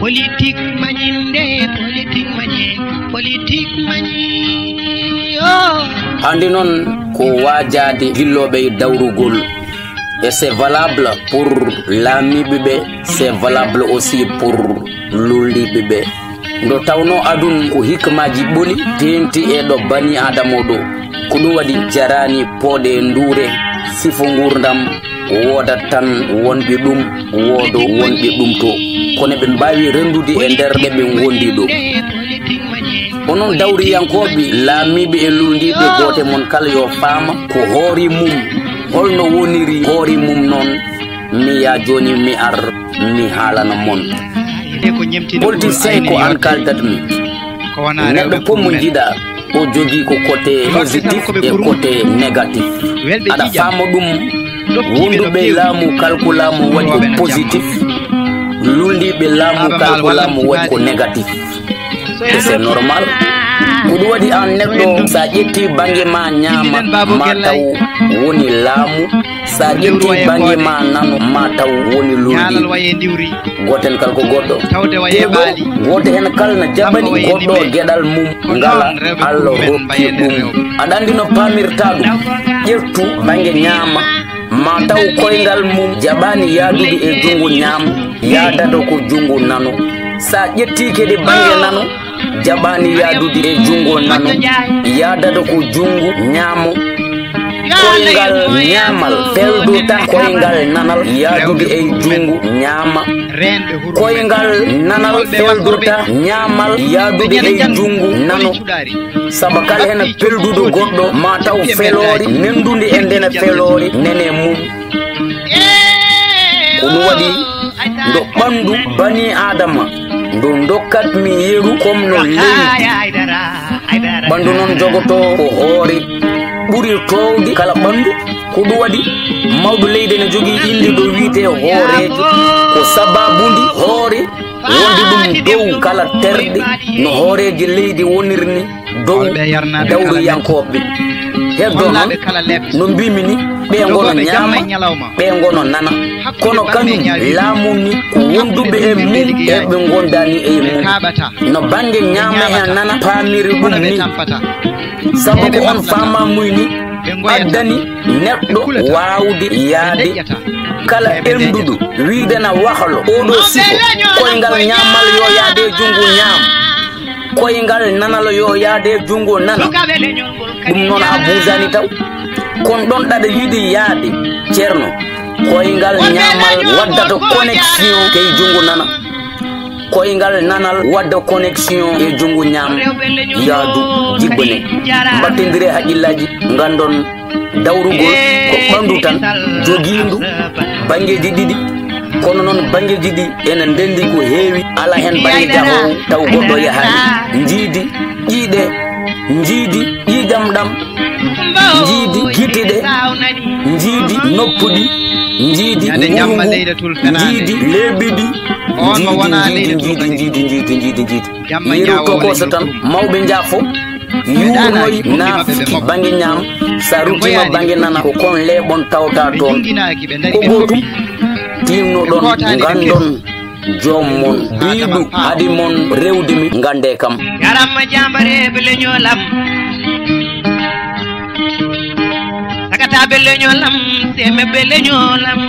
politique mañinde politique mañi politique mañi hande non ko wajade gilloɓe dawrugol et c'est valable pour lamiɓeɓe c'est valable aussi pour lulliɓeɓe ndo tawno adun ko hikmaji ɓoli tenti e ɗo bani adama ɗo ko ɗum waɗi jarani pooɗe ndure sifo gurdam wodat tan wonɓe ɗum woodo wonɓe ɗum to kono ɓe mbawi rendude e nder ɗe ɓe gondi ɗo onon dawriyankoɓe laamiɓe e luldiɓe gote mon kala yo faama ko hoori mum holno woniri hoori mum noon mi ya joni mi ar mi haalana mon politicien ko an kaldatmi neɗɗo fof mo jiiɗa o jogui ko côté positif e côté négatif aɗa faama ɗum wonduɓe laamu kalko laamu waɗi ko positif luldiɓe laamu kalko laamu waɗi ko négatif et c'est normal ko ɗum waɗi an neɗɗo sa ƴetti banggue ma ñaama ma taw woni laamu sa ƴetti banggue ma nano ma taw woni luldi goten kala ko goɗɗo teɗo goto hen kala no jaɓani goɗɗo gueɗal mum ngala Allah rokki ɗum aɗa andi no pamirta ɗum ƴettu banggue ñaama ma taw koyngal mum jaɓani yaadude e jungo ñaam yaadata ko jungo nano sa ƴetti kedi banggue nano jaɓani yaadude e jungo nano yaadata ko jungo ñaamo koyngal ñaamal felduta koyngal nanal yaadude e jungo ñaama koyngal nanal felduta ñaamal yaadude e jungo nano saba kala hen peldudo goɗɗo ma taw felori nendude e ndene felori nene mum ko ɗum waɗi ndo ɓandu bani adama ndo dokkatmi yeru comme no leydi ɓandu noon jogoto ko hoore ɓuri towde kala ɓandu ko ɗum waɗi mawɗo leydi ne jogui inde ɗo wiite hoorejo ko sababundi hoore wondi ɗum dow kala terɗe no hooreji leydi wonirni dow dawriyankoɓe heddo noon no mbimi ni ɓe gono ñaama ɓe gono nana kono kañum laamu ni ko wonduɓe e mum e ɓe gondani e mum no banggue ñaama e nana paamiri ɗum ni sabu ko on fama muyni addani neɗɗo wawde yaade kala enduɗo wiidena wahlo oɗo siko koyngal ñamal yo yaade jungo ñaam koyngal nanal yo yaade jungo nana ɗum noon a buusani taw kon ɗon ɗaɗa yiiɗi yaade ceerno koyngal ñamal waddata connexion key jungo nana koyngal nanal wadda connexion e jungo ñaam yaadu jibbane mbattidire haqqillaji gandon dawrugol ko ɓandu tan joguindu banggueji ɗiɗi kono noon banggueji ɗi ene ndendi ko heewi ala hen banggue jahowo taw goɗɗo yahani jiidi ƴiiɗe jiidi ƴiiƴam ɗam jiidi guite ɗe jiidi noppu ɗi jiidi wurgu jiidi leeɓi ɗi jiidi yeru tokoso tan mawɓe jaafo yurnoyi naafiki banggue ñaam sa rutima banggue nana ko kon leeɓon tawta toon ko gotum tinno ɗon gandon joom mon biiɗu haadi mon rewdemi gande kam yaramma jambare beleñolam sagata beleñolam seme beleñolam